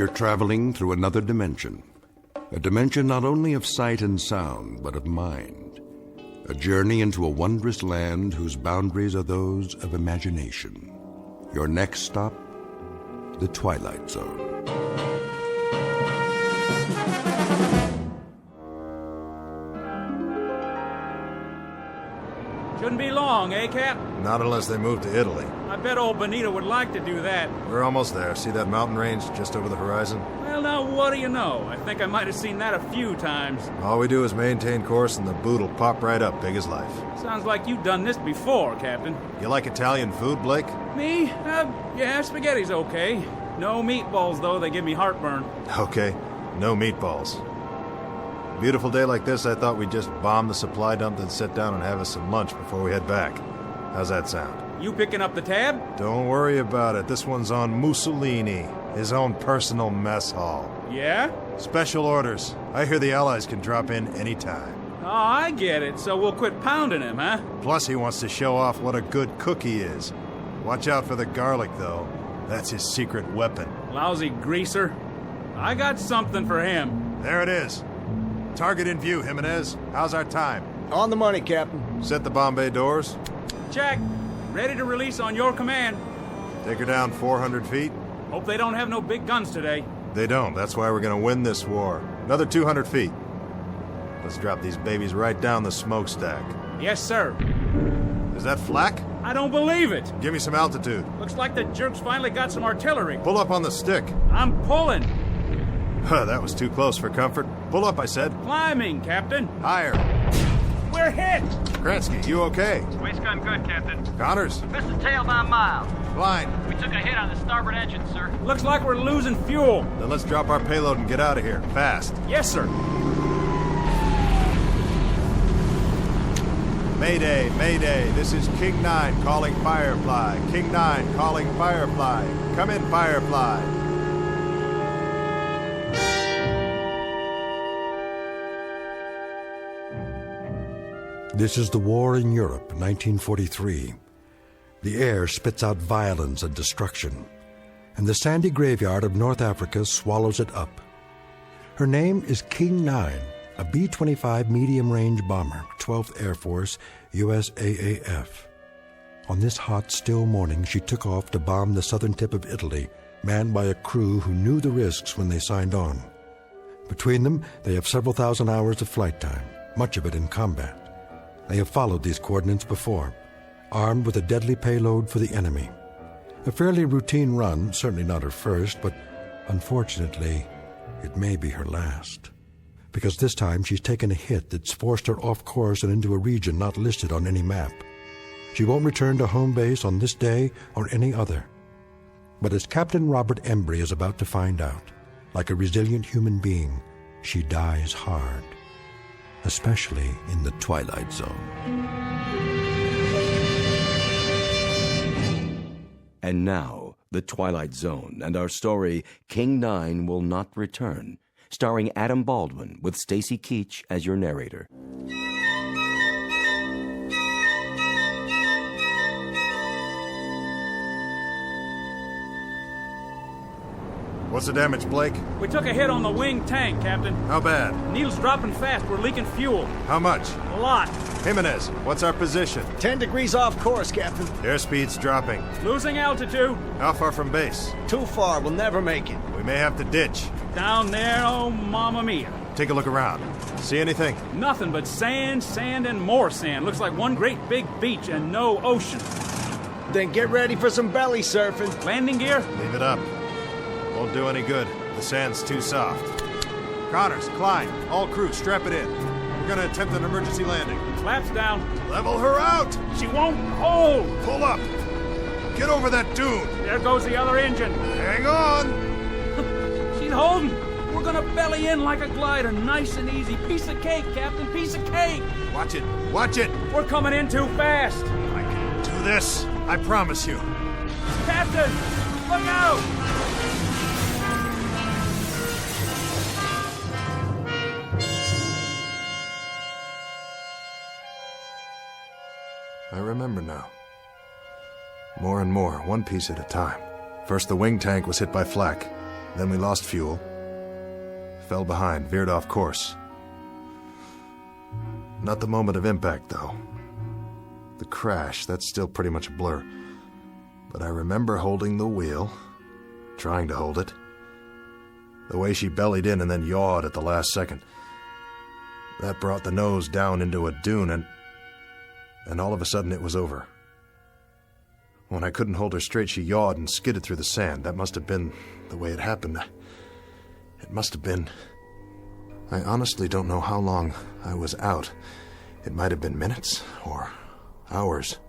You're traveling through another dimension. A dimension not only of sight and sound, but of mind. A journey into a wondrous land whose boundaries are those of imagination. Your next stop, the Twilight Zone. Shouldn't be long, eh, Cap? Not unless they move to Italy. I bet old Benito would like to do that. We're almost there. See that mountain range just over the horizon? Well, now, what do you know? I think I might have seen that a few times. All we do is maintain course and the boot will pop right up, big as life. Sounds like you've done this before, Captain. You like Italian food, Blake? Me? Yeah, spaghetti's okay. No meatballs, though. They give me heartburn. Okay, no meatballs. Beautiful day like this, I thought we'd just bomb the supply dump and sit down and have us some lunch before we head back. How's that sound? You picking up the tab? Don't worry about it. This one's on Mussolini, his own personal mess hall. Yeah? Special orders. I hear the Allies can drop in any time. Oh, I get it. So we'll quit pounding him, huh? Plus, he wants to show off what a good cook he is. Watch out for the garlic, though. That's his secret weapon. Lousy greaser. I got something for him. There it is. Target in view, Jimenez. How's our time? On the money, Captain. Set the bomb bay doors. Check. Ready to release on your command. Take her down 400 feet. Hope they don't have no big guns today. They don't. That's why we're gonna win this war. Another 200 feet. Let's drop these babies right down the smokestack. Yes, sir. Is that flak? I don't believe it. Give me some altitude. Looks like the jerks finally got some artillery. Pull up on the stick. I'm pulling. That was too close for comfort. Pull up, I said. Climbing, Captain. Higher. We're hit. Kransky, you okay? Waist gun good, Captain. Connors? Missed the tail by a mile. Blind. We took a hit on the starboard engine, sir. Looks like we're losing fuel. Then let's drop our payload and get out of here. Fast. Yes, sir. Mayday, Mayday. This is King 9 calling Firefly. King 9 calling Firefly. Come in, Firefly. This is the war in Europe, 1943. The air spits out violence and destruction, and the sandy graveyard of North Africa swallows it up. Her name is King 9, a B-25 medium-range bomber, 12th Air Force, USAAF. On this hot, still morning, she took off to bomb the southern tip of Italy, manned by a crew who knew the risks when they signed on. Between them, they have several thousand hours of flight time, much of it in combat. They have followed these coordinates before, armed with a deadly payload for the enemy. A fairly routine run, certainly not her first, but unfortunately, it may be her last. Because this time she's taken a hit that's forced her off course and into a region not listed on any map. She won't return to home base on this day or any other. But as Captain Robert Embry is about to find out, like a resilient human being, she dies hard. Especially in the Twilight Zone. And now, the Twilight Zone and our story, King 9 Will Not Return, starring Adam Baldwin with Stacy Keach as your narrator. What's the damage, Blake? We took a hit on the wing tank, Captain. How bad? Needle's dropping fast. We're leaking fuel. How much? A lot. Jimenez, what's our position? 10 degrees off course, Captain. Airspeed's dropping. Losing altitude. How far from base? Too far. We'll never make it. We may have to ditch. Down there, oh, mamma mia. Take a look around. See anything? Nothing but sand, sand, and more sand. Looks like one great big beach and no ocean. Then get ready for some belly surfing. Landing gear? Leave it up. Won't do any good. The sand's too soft. Connors, Klein, all crew, strap it in. We're gonna attempt an emergency landing. Flaps down. Level her out! She won't hold. Pull up! Get over that dune! There goes the other engine. Hang on! She's holding. We're gonna belly in like a glider, nice and easy. Piece of cake, Captain, piece of cake. Watch it! Watch it! We're coming in too fast. I can do this, I promise you. Captain, look out! I remember now. More and more, one piece at a time. First the wing tank was hit by flak. Then we lost fuel. Fell behind, veered off course. Not the moment of impact, though. The crash, that's still pretty much a blur. But I remember holding the wheel, trying to hold it. The way she bellied in and then yawed at the last second. That brought the nose down into a dune, and all of a sudden it was over. When I couldn't hold her straight, she yawed and skidded through the sand. That must have been the way it happened. It must have been... I honestly don't know how long I was out. It might have been minutes or hours.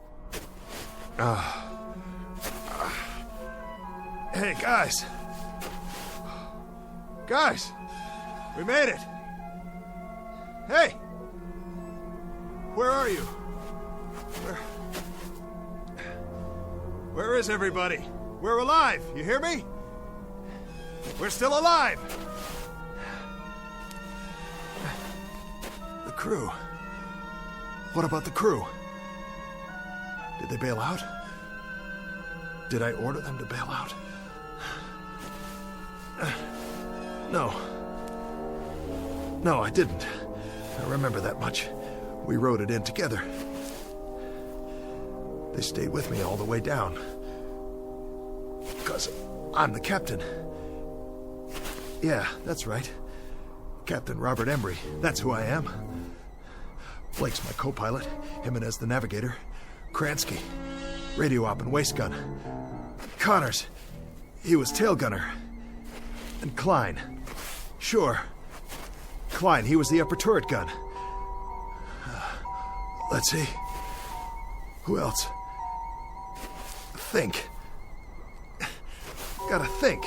Hey, guys! Guys! We made it! Hey! Where are you? Where is everybody? We're alive, you hear me? We're still alive! The crew. What about the crew? Did they bail out? Did I order them to bail out? No. No, I didn't. I remember that much. We rode it in together. They stayed with me all the way down. Because I'm the captain. Yeah, that's right. Captain Robert Embry. That's who I am. Blake's my co-pilot. Jimenez the navigator. Kransky, radio op and waist gun. Connors, he was tail gunner. And Klein. Sure. Klein, he was the upper turret gun. Let's see. Who else? Think. Gotta think.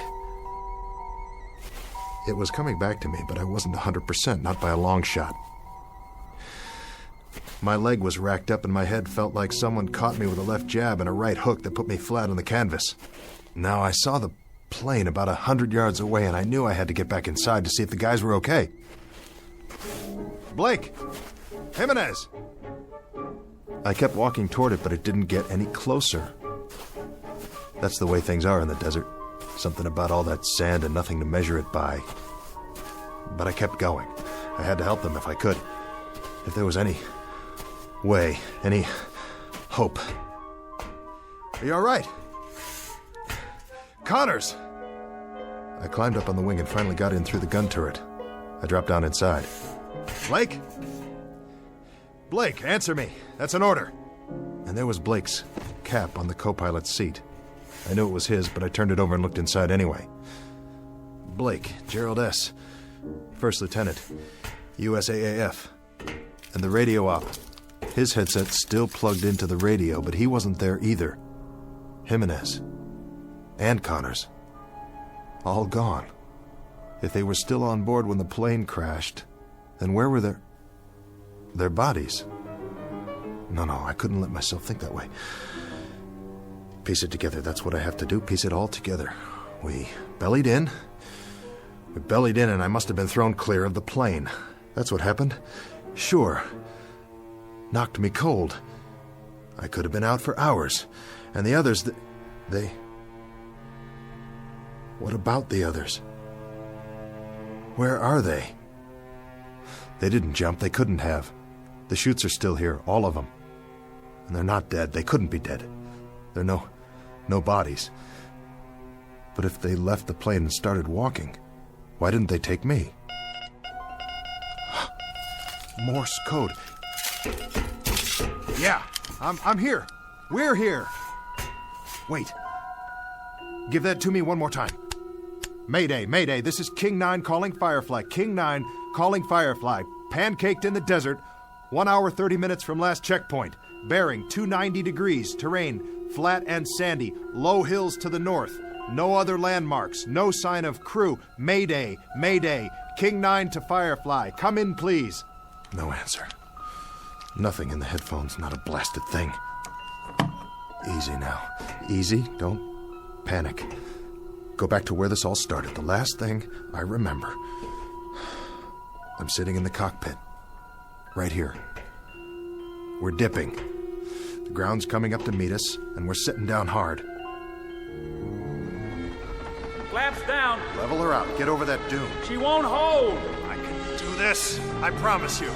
It was coming back to me, but I wasn't 100%, not by a long shot. My leg was racked up and my head felt like someone caught me with a left jab and a right hook that put me flat on the canvas. Now I saw the plane about 100 yards away and I knew I had to get back inside to see if the guys were okay. Blake! Jimenez! I kept walking toward it, but it didn't get any closer. That's the way things are in the desert. Something about all that sand and nothing to measure it by. But I kept going. I had to help them if I could. If there was any way, any hope. Are you all right? Connors! I climbed up on the wing and finally got in through the gun turret. I dropped down inside. Blake? Blake, answer me. That's an order. And there was Blake's cap on the co-pilot's seat. I knew it was his, but I turned it over and looked inside anyway. Blake, Gerald S., First Lieutenant, USAAF. And the radio op. His headset still plugged into the radio, but he wasn't there either. Jimenez. And Connors. All gone. If they were still on board when the plane crashed, then where were their bodies? No, I couldn't let myself think that way. Piece it together, that's what I have to do, piece it all together. We bellied in, and I must have been thrown clear of the plane. That's what happened. Sure. Knocked me cold. I could have been out for hours. And the others, they... What about the others? Where are they? They didn't jump, they couldn't have. The chutes are still here, all of them. And they're not dead, they couldn't be dead. There are no bodies. But if they left the plane and started walking, why didn't they take me? Morse code. Yeah, I'm here. We're here. Wait. Give that to me one more time. Mayday, Mayday, this is King 9 calling Firefly. King 9 calling Firefly. Pancaked in the desert, 1 hour 30 minutes from last checkpoint. Bearing 290 degrees, terrain flat and sandy, low hills to the north. No other landmarks, no sign of crew. Mayday, Mayday, King 9 to Firefly. Come in, please. No answer. Nothing in the headphones, not a blasted thing. Easy now. Easy, don't panic. Go back to where this all started, the last thing I remember. I'm sitting in the cockpit. Right here. We're dipping. The ground's coming up to meet us, and we're sitting down hard. Flaps aircraft's down. Level her out. Get over that dune. She won't hold. I can do this. I promise you.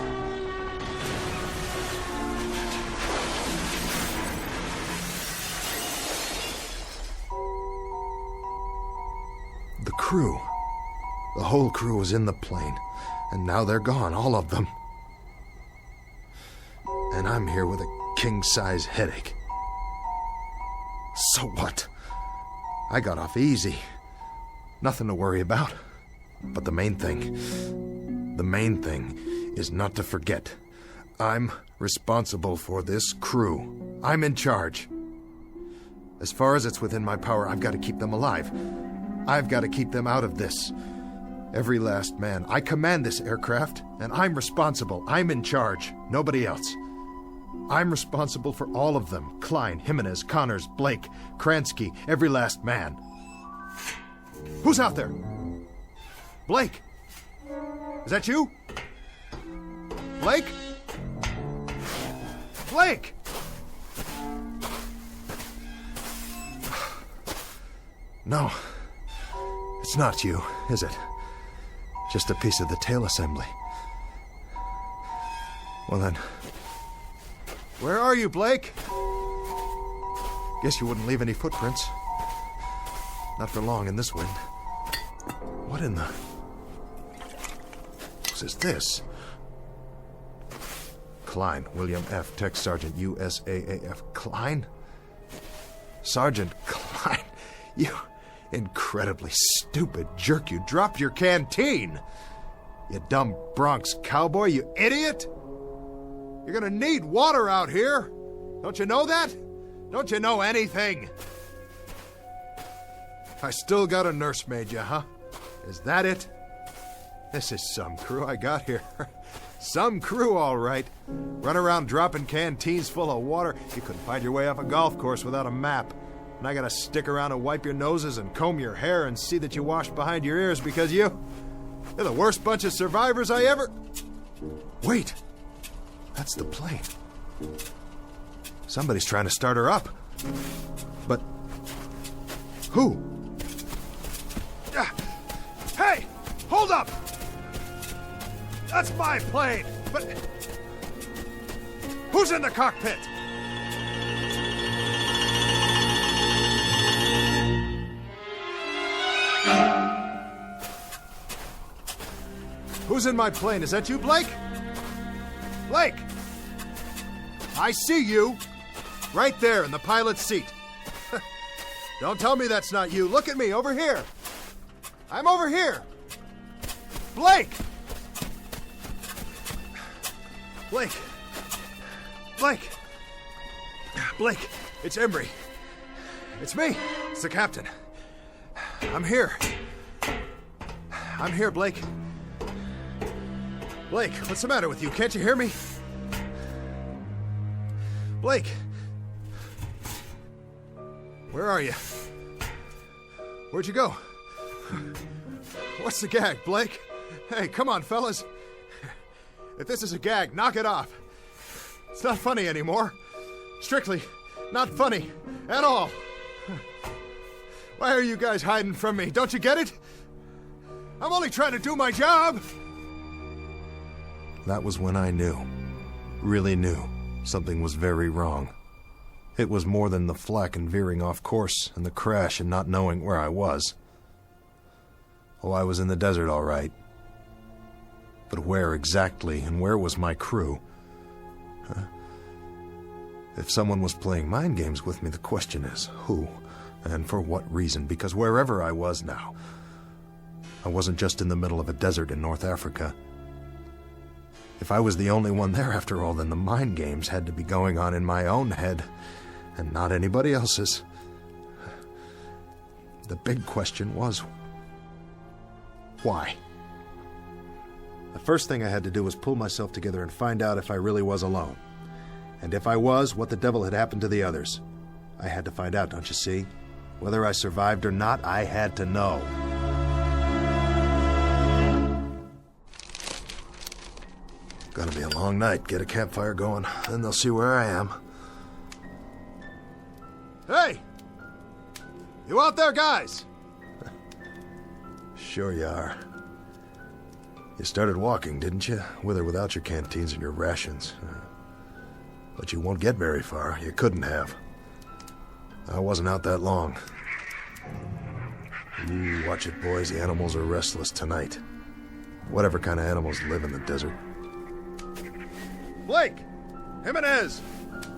The crew. The whole crew was in the plane. And now they're gone, all of them. And I'm here with a king-size headache. So what? I got off easy. Nothing to worry about. But the main thing is not to forget. I'm responsible for this crew. I'm in charge. As far as it's within my power, I've got to keep them alive. I've got to keep them out of this. Every last man. I command this aircraft, and I'm responsible. I'm in charge. Nobody else. I'm responsible for all of them. Klein, Jimenez, Connors, Blake, Kransky, every last man. Who's out there? Blake? Is that you? Blake? Blake! No. It's not you, is it? Just a piece of the tail assembly. Well then... Where are you, Blake? Guess you wouldn't leave any footprints. Not for long in this wind. What in the... What is this? Klein, William F., Tech Sergeant, USAAF. Klein? Sergeant Klein, you incredibly stupid jerk. You dropped your canteen. You dumb Bronx cowboy, you idiot. You're gonna need water out here. Don't you know that? Don't you know anything? I still got a nursemaid, you, huh? Is that it? This is some crew I got here. Some crew, all right. Run around dropping canteens full of water. You couldn't find your way off a golf course without a map. And I gotta stick around and wipe your noses and comb your hair and see that you wash behind your ears because you're the worst bunch of survivors I ever... Wait! That's the plane. Somebody's trying to start her up. But... who? Hey! Hold up! That's my plane! But... who's in the cockpit? Who's in my plane? Is that you, Blake? Blake! I see you! Right there in the pilot's seat. Don't tell me that's not you. Look at me, over here. I'm over here. Blake! Blake! Blake! Blake, it's Embry. It's me. It's the captain. I'm here. I'm here, Blake. Blake, what's the matter with you? Can't you hear me? Blake! Where are you? Where'd you go? What's the gag, Blake? Hey, come on, fellas. If this is a gag, knock it off. It's not funny anymore. Strictly not funny at all. Why are you guys hiding from me? Don't you get it? I'm only trying to do my job. That was when I knew, really knew, something was very wrong. It was more than the flak and veering off course and the crash and not knowing where I was. Oh, I was in the desert, all right. But where exactly, and where was my crew? Huh? If someone was playing mind games with me, the question is, who? And for what reason? Because wherever I was now, I wasn't just in the middle of a desert in North Africa. If I was the only one there after all, then the mind games had to be going on in my own head, and not anybody else's. The big question was, why? The first thing I had to do was pull myself together and find out if I really was alone. And if I was, what the devil had happened to the others. I had to find out, don't you see? Whether I survived or not, I had to know. Gonna be a long night. Get a campfire going, then they'll see where I am. Hey! You out there, guys? Sure you are. You started walking, didn't you? With or without your canteens and your rations. But you won't get very far. You couldn't have. I wasn't out that long. You watch it, boys. The animals are restless tonight. Whatever kind of animals live in the desert. Blake! Jimenez!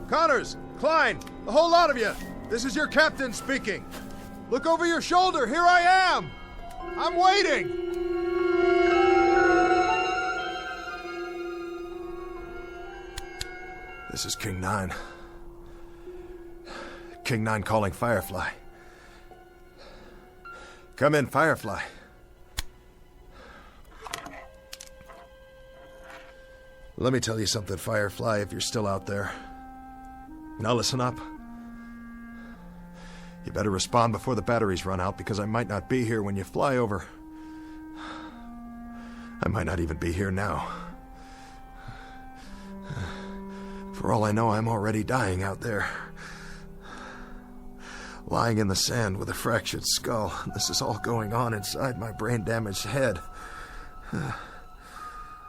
Connors! Klein! The whole lot of you! This is your captain speaking! Look over your shoulder! Here I am! I'm waiting! This is King 9. King 9 calling Firefly. Come in, Firefly. Let me tell you something, Firefly, if you're still out there. Now listen up. You better respond before the batteries run out, because I might not be here when you fly over. I might not even be here now. For all I know, I'm already dying out there. Lying in the sand with a fractured skull. This is all going on inside my brain-damaged head.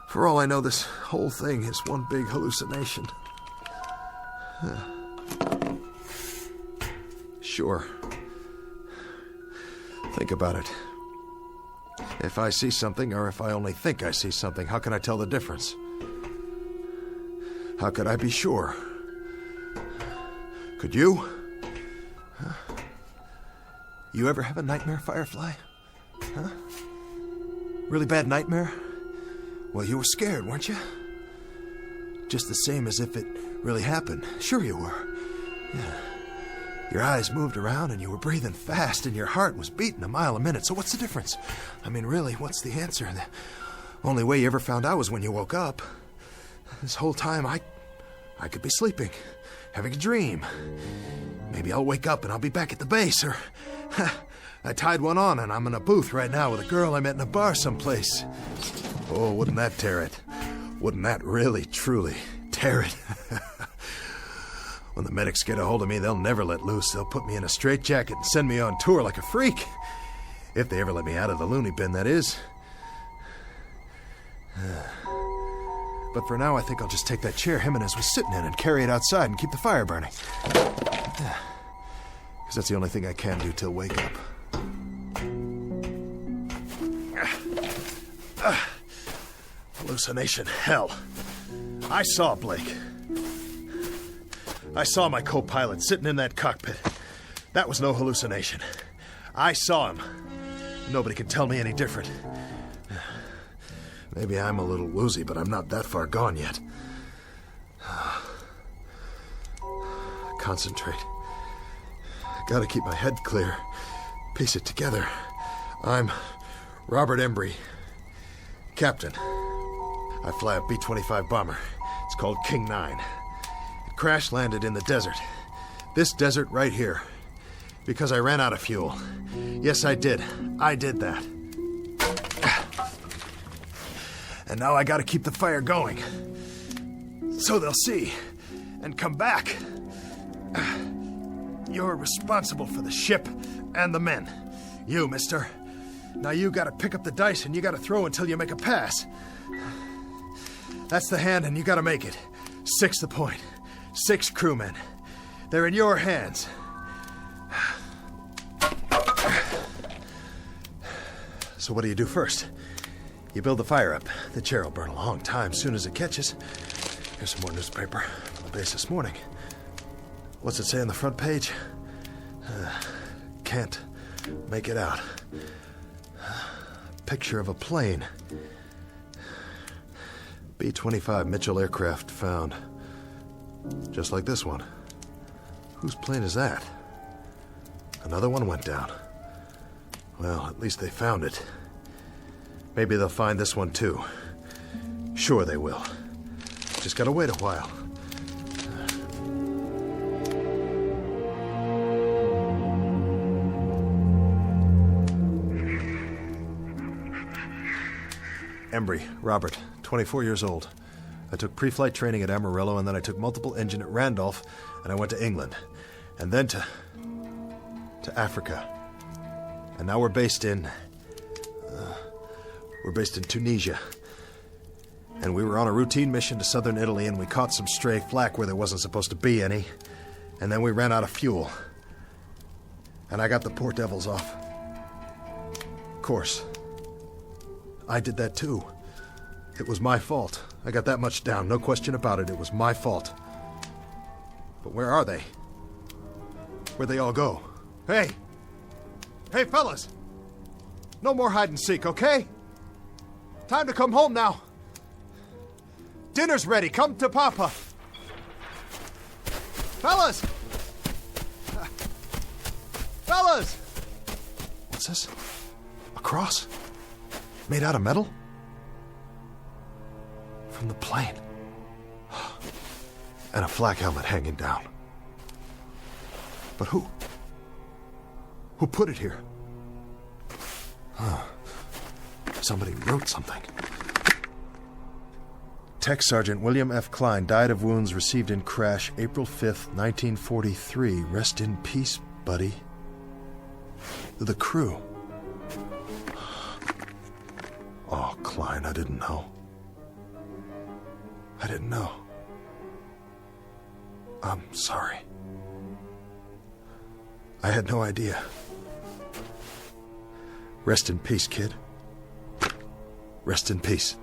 For all I know, this whole thing is one big hallucination. Sure. Think about it. If I see something, or if I only think I see something, how can I tell the difference? How could I be sure? Could you? You ever have a nightmare, Firefly? Huh? Really bad nightmare? Well, you were scared, weren't you? Just the same as if it really happened. Sure you were. Yeah. Your eyes moved around and you were breathing fast and your heart was beating a mile a minute. So what's the difference? I mean, really, what's the answer? The only way you ever found out was when you woke up. This whole time, I could be sleeping, having a dream. Maybe I'll wake up and I'll be back at the base, or I tied one on and I'm in a booth right now with a girl I met in a bar someplace. Oh, wouldn't that tear it? Wouldn't that really, truly tear it? When the medics get a hold of me, they'll never let loose. They'll put me in a straitjacket and send me on tour like a freak. If they ever let me out of the loony bin, that is. But for now, I think I'll just take that chair Jimenez was sitting in and carry it outside and keep the fire burning. Because that's the only thing I can do till wake up. Hallucination, hell. I saw Blake. I saw my co-pilot sitting in that cockpit. That was no hallucination. I saw him. Nobody can tell me any different. Maybe I'm a little woozy, but I'm not that far gone yet. Concentrate. Gotta keep my head clear. Piece it together. I'm Robert Embry, Captain. I fly a B-25 bomber. It's called King 9. It crash-landed in the desert. This desert right here. Because I ran out of fuel. Yes, I did. I did that. And now I gotta keep the fire going. So they'll see. And come back. You're responsible for the ship and the men. You, mister. Now you gotta pick up the dice and you gotta throw until you make a pass. That's the hand and you gotta make it. 6 the point. 6 crewmen. They're in your hands. So what do you do first? You build the fire up. The chair will burn a long time soon as it catches. Here's some more newspaper from the base this morning. What's it say on the front page? Can't make it out. Picture of a plane. B-25 Mitchell aircraft found. Just like this one. Whose plane is that? Another one went down. Well, at least they found it. Maybe they'll find this one too. Sure they will. Just gotta wait a while. Embry, Robert, 24 years old. I took pre-flight training at Amarillo, and then I took multiple engine at Randolph, and I went to England. And then to Africa. And now we're based in We're based in Tunisia. And we were on a routine mission to southern Italy, and we caught some stray flak where there wasn't supposed to be any. And then we ran out of fuel. And I got the poor devils off. Of course. I did that too. It was my fault. I got that much down, no question about it. It was my fault. But where are they? Where'd they all go? Hey! Hey, fellas! No more hide and seek, okay? Time to come home now. Dinner's ready. Come to Papa. Fellas! Fellas! What's this? A cross? Made out of metal? From the plane. And a flak helmet hanging down. But who? Who put it here? Somebody wrote something. Tech Sergeant William F. Klein died of wounds received in crash April 5th, 1943. Rest in peace, buddy. The crew. Oh, Klein, I didn't know. I didn't know. I'm sorry. I had no idea. Rest in peace, kid. Rest in peace.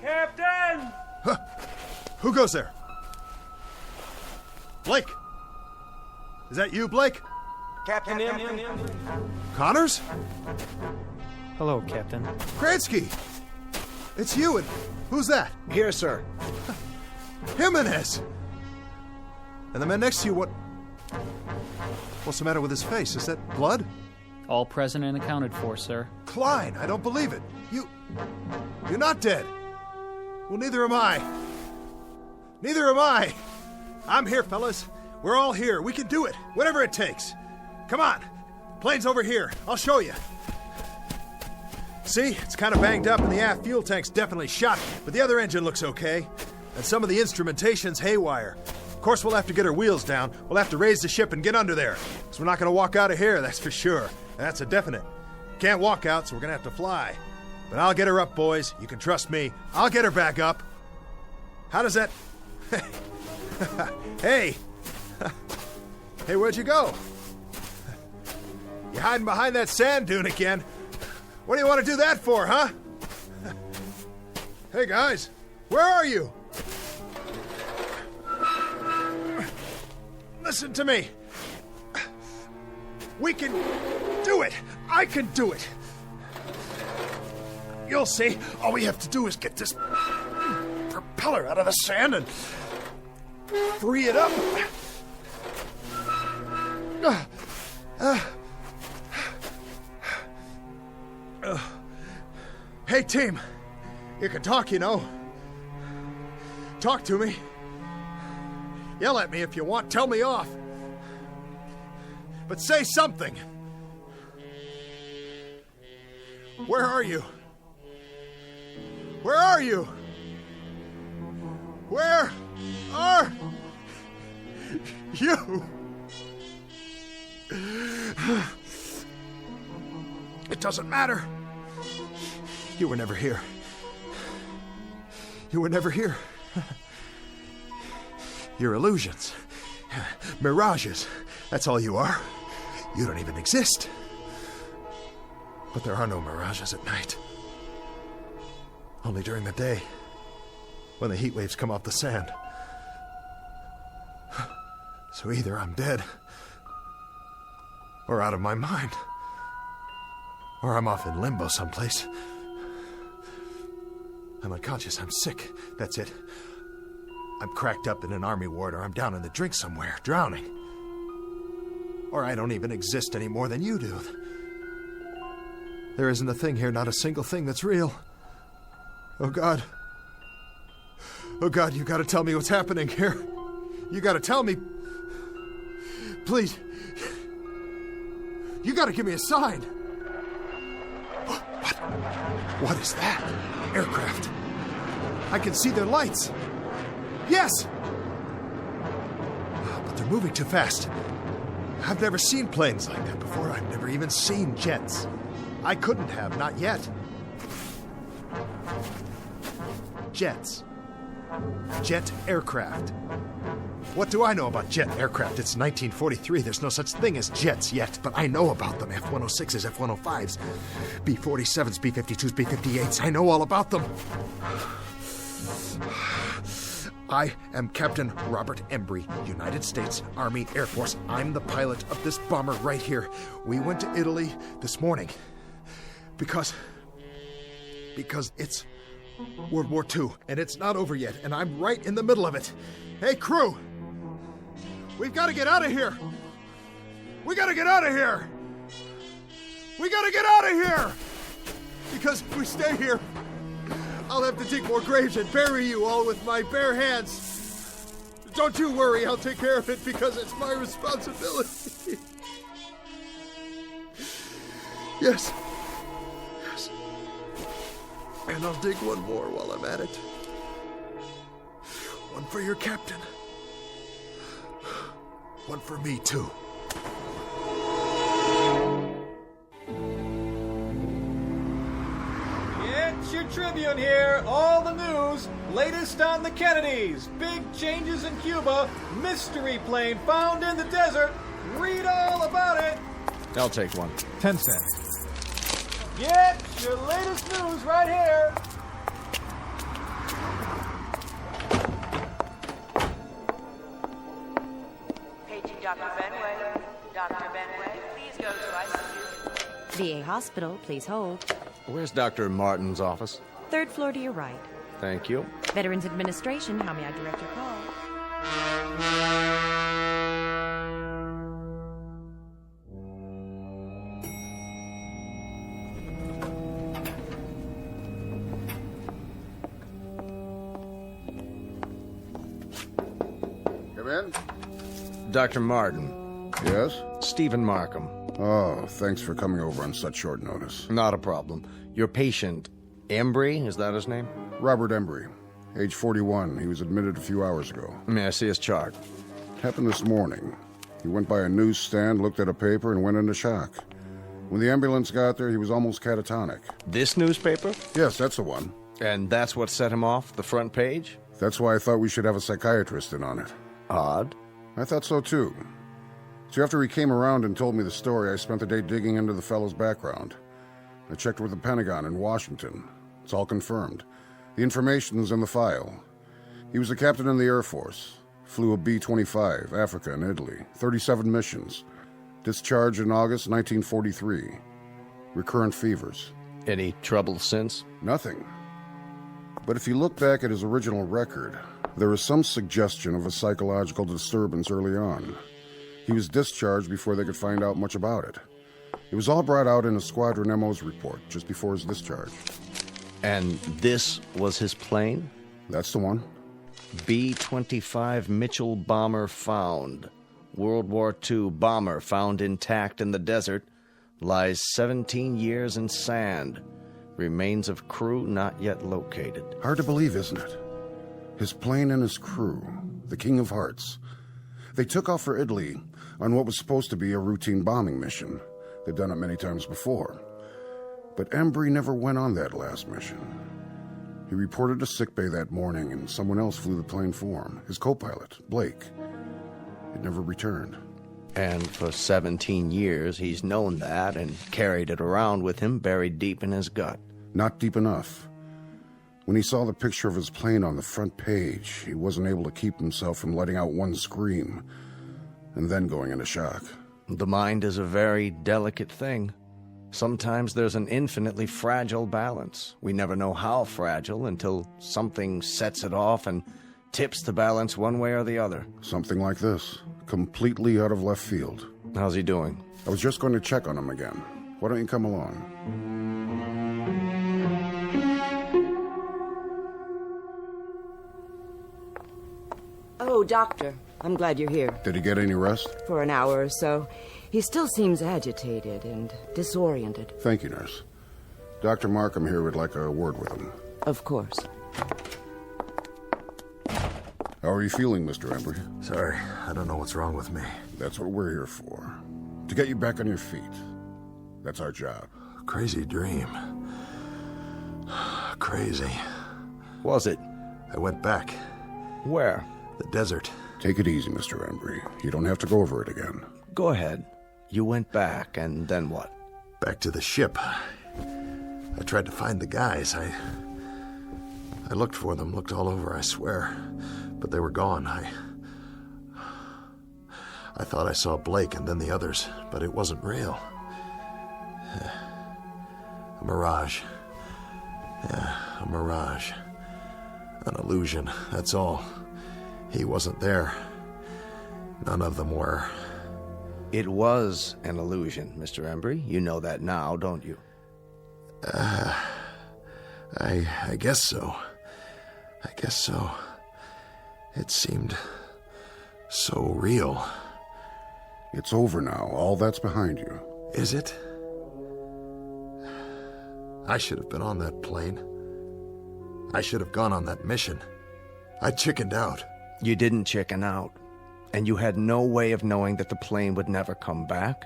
Captain! Huh. Who goes there? Blake! Is that you, Blake? Captain. Connors? Hello, Captain. Kransky! It's you, and who's that? Here, sir. Jimenez! And the man next to you, what's the matter with his face? Is that blood? All present and accounted for, sir. Klein, I don't believe it. You're not dead. Well, neither am I. Neither am I. I'm here, fellas. We're all here. We can do it. Whatever it takes. Come on. Plane's over here. I'll show you. See? It's kind of banged up and the aft fuel tank's definitely shot, but the other engine looks okay. And some of the instrumentation's haywire. Of course, we'll have to get our wheels down. We'll have to raise the ship and get under there. Because we're not going to walk out of here, that's for sure. That's a definite. Can't walk out, so we're going to have to fly. But I'll get her up, boys. You can trust me. I'll get her back up. How does that... Hey! Hey, where'd you go? You hiding behind that sand dune again? What do you want to do that for, huh? Hey, guys. Where are you? Listen to me. We can do it. I can do it. You'll see. All we have to do is get this propeller out of the sand and free it up. Hey, team. You can talk, you know. Talk to me. Yell at me if you want. Tell me off. But say something. Where are you? Where are you? Where are you? It doesn't matter. You were never here. You were never here. You're illusions. Mirages. That's all you are. You don't even exist. But there are no mirages at night. Only during the day, when the heat waves come off the sand. So either I'm dead, or out of my mind, or I'm off in limbo someplace. I'm unconscious, I'm sick, that's it. I'm cracked up in an army ward, or I'm down in the drink somewhere, drowning. Or I don't even exist any more than you do. There isn't a thing here, not a single thing that's real. Oh, God. Oh, God, you gotta tell me what's happening here. You gotta tell me. Please. You gotta give me a sign. What? What is that? Aircraft. I can see their lights. Yes! But they're moving too fast. I've never seen planes like that before. I've never even seen jets. I couldn't have, not yet. Jets. Jet aircraft. What do I know about jet aircraft? It's 1943. There's no such thing as jets yet, but I know about them. F-106s, F-105s, B-47s, B-52s, B-58s. I know all about them. I am Captain Robert Embry, United States Army Air Force. I'm the pilot of this bomber right here. We went to Italy this morning because it's World War II, and it's not over yet, and I'm right in the middle of it. Hey, crew! We've got to get out of here! We gotta get out of here! We gotta get out of here! Because if we stay here, I'll have to dig more graves and bury you all with my bare hands. Don't you worry, I'll take care of it because it's my responsibility. Yes. Yes. And I'll dig one more while I'm at it. One for your captain. One for me, too. It's your Tribune here. All the news. Latest on the Kennedys. Big changes in Cuba. Mystery plane found in the desert. Read all about it. I'll take one. 10 cents. Get your latest news right here. Paging Dr. Benway. Dr. Benway, please go to ICU. VA Hospital, please hold. Where's Dr. Martin's office? Third floor to your right. Thank you. Veterans Administration, how may I direct your call? Come in. Dr. Martin. Yes? Stephen Markham. Oh, thanks for coming over on such short notice. Not a problem. Your patient, Embry, is that his name? Robert Embry, age 41. He was admitted a few hours ago. May I see his chart? Happened this morning. He went by a newsstand, looked at a paper, and went into shock. When the ambulance got there, he was almost catatonic. This newspaper? Yes, that's the one. And that's what set him off, the front page? That's why I thought we should have a psychiatrist in on it. Odd. I thought so, too. So after he came around and told me the story, I spent the day digging into the fellow's background. I checked with the Pentagon in Washington. It's all confirmed. The information's in the file. He was a captain in the Air Force. Flew a B-25, Africa and Italy. 37 missions. Discharged in August 1943. Recurrent fevers. Any trouble since? Nothing. But if you look back at his original record, there is some suggestion of a psychological disturbance early on. He was discharged before they could find out much about it. It was all brought out in a Squadron MO's report just before his discharge. And this was his plane? That's the one. B-25 Mitchell bomber found. World War II bomber found intact in the desert. Lies 17 years in sand. Remains of crew not yet located. Hard to believe, isn't it? His plane and his crew, the King of Hearts. They took off for Italy on what was supposed to be a routine bombing mission. They'd done it many times before. But Embry never went on that last mission. He reported to sickbay that morning, and someone else flew the plane for him, his co-pilot, Blake. It never returned. And for 17 years, he's known that and carried it around with him buried deep in his gut. Not deep enough. When he saw the picture of his plane on the front page, he wasn't able to keep himself from letting out one scream, and then going into shock. The mind is a very delicate thing. Sometimes there's an infinitely fragile balance. We never know how fragile until something sets it off and tips the balance one way or the other. Something like this, completely out of left field. How's he doing? I was just going to check on him again. Why don't you come along? Oh, Doctor, I'm glad you're here. Did he get any rest? For an hour or so. He still seems agitated and disoriented. Thank you, nurse. Dr. Markham here would like a word with him. Of course. How are you feeling, Mr. Embry? Sorry, I don't know what's wrong with me. That's what we're here for. To get you back on your feet. That's our job. Crazy dream. Crazy. Was it? I went back. Where? The desert. Take it easy, Mr. Embry. You don't have to go over it again. Go ahead. You went back, and then what? Back to the ship. I tried to find the guys. I looked for them, looked all over, I swear. But they were gone. I thought I saw Blake and then the others, but it wasn't real. A mirage. Yeah, a mirage. An illusion, that's all. He wasn't there. None of them were. It was an illusion, Mr. Embry. You know that now, don't you? I guess so. I guess so. It seemed so real. It's over now. All that's behind you. Is it? I should have been on that plane. I should have gone on that mission. I chickened out. You didn't chicken out. And you had no way of knowing that the plane would never come back.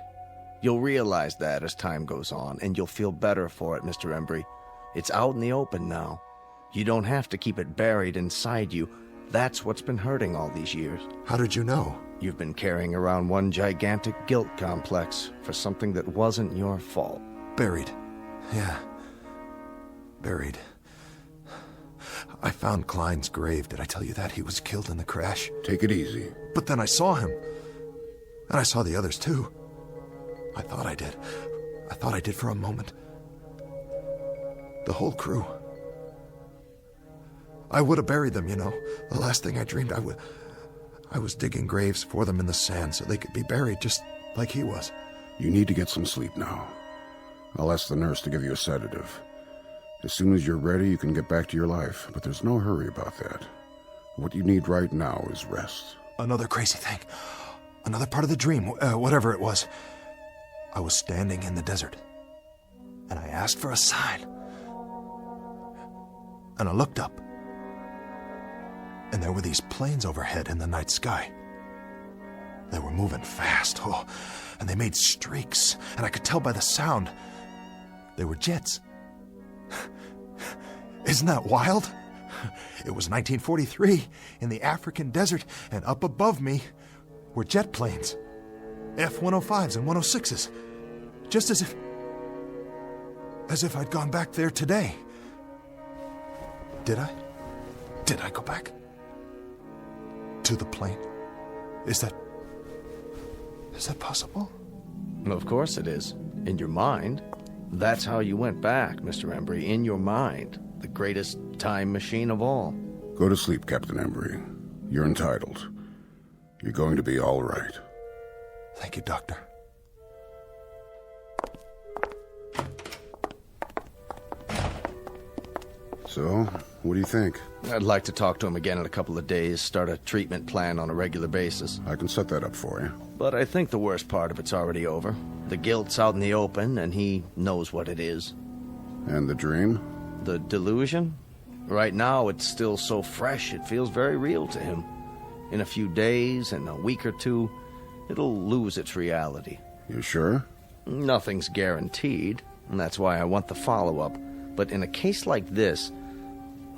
You'll realize that as time goes on, and you'll feel better for it, Mr. Embry. It's out in the open now. You don't have to keep it buried inside you. That's what's been hurting all these years. How did you know? You've been carrying around one gigantic guilt complex for something that wasn't your fault. Buried. Yeah. Buried. I found Klein's grave. Did I tell you that? He was killed in the crash. Take it easy. But then I saw him. And I saw the others, too. I thought I did. I thought I did for a moment. The whole crew. I would have buried them, you know. The last thing I dreamed, I was digging graves for them in the sand so they could be buried just like he was. You need to get some sleep now. I'll ask the nurse to give you a sedative. As soon as you're ready, you can get back to your life, but there's no hurry about that. What you need right now is rest. Another crazy thing. Another part of the dream, whatever it was. I was standing in the desert, and I asked for a sign. And I looked up, and there were these planes overhead in the night sky. They were moving fast, and they made streaks, and I could tell by the sound. They were jets. Isn't that wild? It was 1943 in the African desert, and up above me were jet planes. F-105s and 106s. Just as if I'd gone back there today. Did I? Did I go back? To the plane? Is that possible? Of course it is. In your mind. That's how you went back, Mr. Embry. In your mind. The greatest time machine of all. Go to sleep, Captain Embry. You're entitled. You're going to be all right. Thank you, Doctor. So, what do you think? I'd like to talk to him again in a couple of days, start a treatment plan on a regular basis. I can set that up for you. But I think the worst part of it's already over. The guilt's out in the open, and he knows what it is. And the dream? The delusion? Right now, it's still so fresh, it feels very real to him. In a few days, in a week or two, it'll lose its reality. You sure? Nothing's guaranteed, and that's why I want the follow-up. But in a case like this...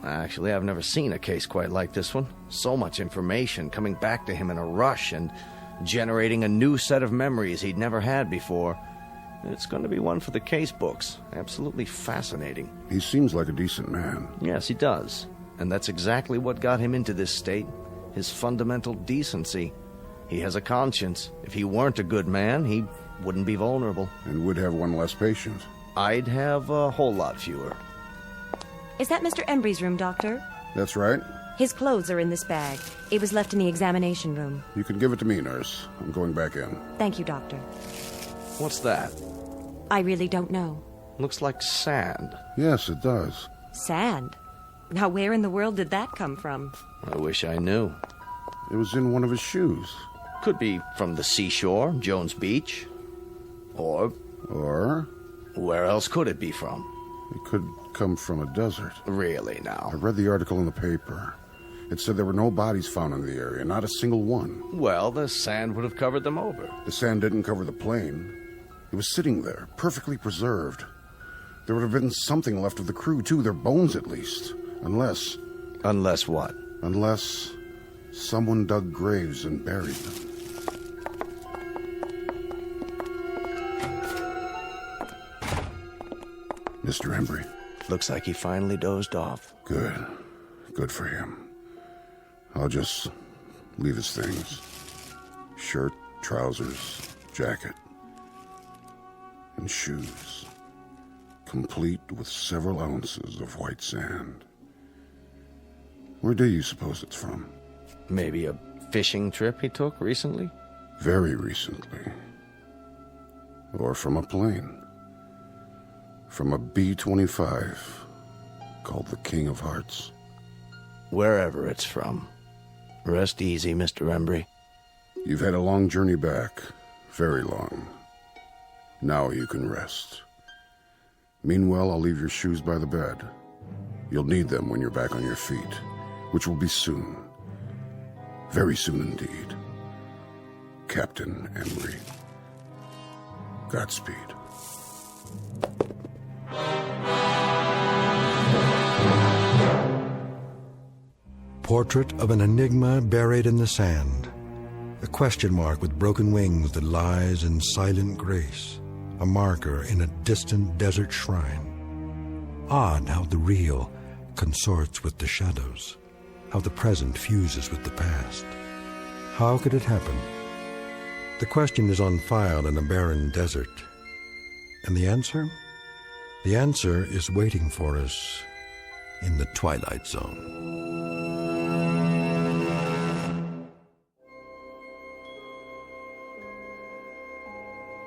Actually, I've never seen a case quite like this one. So much information coming back to him in a rush and generating a new set of memories he'd never had before. It's going to be one for the case books. Absolutely fascinating. He seems like a decent man. Yes, he does. And that's exactly what got him into this state. His fundamental decency. He has a conscience. If he weren't a good man, he wouldn't be vulnerable. And would have one less patient. I'd have a whole lot fewer. Is that Mr. Embry's room, Doctor? That's right. His clothes are in this bag. It was left in the examination room. You can give it to me, nurse. I'm going back in. Thank you, Doctor. What's that? I really don't know. Looks like sand. Yes, it does. Sand? Now, where in the world did that come from? I wish I knew. It was in one of his shoes. Could be from the seashore, Jones Beach. Or... Where else could it be from? It could come from a desert. Really, now? I read the article in the paper. It said there were no bodies found in the area, not a single one. Well, the sand would have covered them over. The sand didn't cover the plane. It was sitting there, perfectly preserved. There would have been something left of the crew, too, their bones at least. Unless... Unless what? Unless someone dug graves and buried them. Mr. Embry. Looks like he finally dozed off. Good. Good for him. I'll just leave his things. Shirt, trousers, jacket, and shoes. Complete with several ounces of white sand. Where do you suppose it's from? Maybe a fishing trip he took recently? Very recently. Or from a plane. From a B-25 called the King of Hearts. Wherever it's from. Rest easy, Mr. Embry. You've had a long journey back. Very long. Now you can rest. Meanwhile, I'll leave your shoes by the bed. You'll need them when you're back on your feet, which will be soon. Very soon indeed. Captain Embry. Godspeed. Portrait of an enigma buried in the sand. A question mark with broken wings that lies in silent grace. A marker in a distant desert shrine. Odd how the real consorts with the shadows. How the present fuses with the past. How could it happen? The question is on file in a barren desert. And the answer? The answer is waiting for us in the Twilight Zone.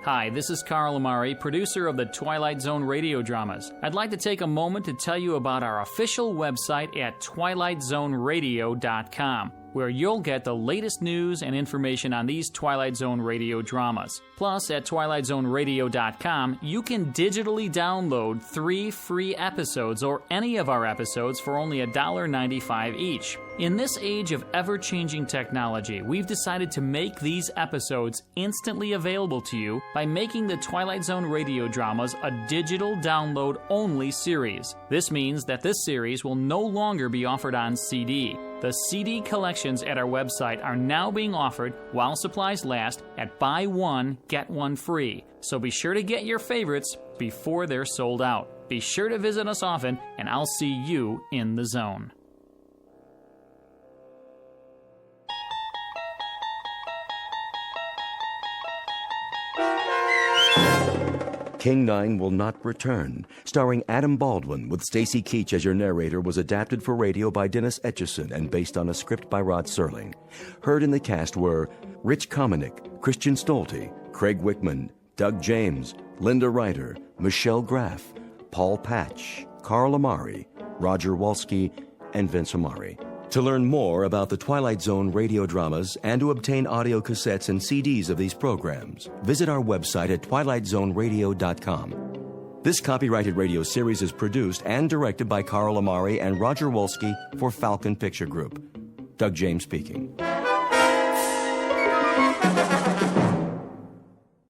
Hi, this is Carl Amari, producer of the Twilight Zone radio dramas. I'd like to take a moment to tell you about our official website at twilightzoneradio.com, where you'll get the latest news and information on these Twilight Zone radio dramas. Plus, at twilightzoneradio.com, you can digitally download 3 free episodes or any of our episodes for only $1.95 each. In this age of ever-changing technology, we've decided to make these episodes instantly available to you by making the Twilight Zone radio dramas a digital download-only series. This means that this series will no longer be offered on CD. The CD collections at our website are now being offered while supplies last at buy one, get one free. So be sure to get your favorites before they're sold out. Be sure to visit us often, and I'll see you in the zone. King 9 Will Not Return, starring Adam Baldwin with Stacy Keach as your narrator, was adapted for radio by Dennis Etchison and based on a script by Rod Serling. Heard in the cast were Rich Kominick, Christian Stolte, Craig Wickman, Doug James, Linda Ryder, Michelle Graff, Paul Patch, Carl Amari, Roger Walski, and Vince Amari. To learn more about the Twilight Zone radio dramas and to obtain audio cassettes and CDs of these programs, visit our website at twilightzoneradio.com. This copyrighted radio series is produced and directed by Carl Amari and Roger Wolski for Falcon Picture Group. Doug James speaking.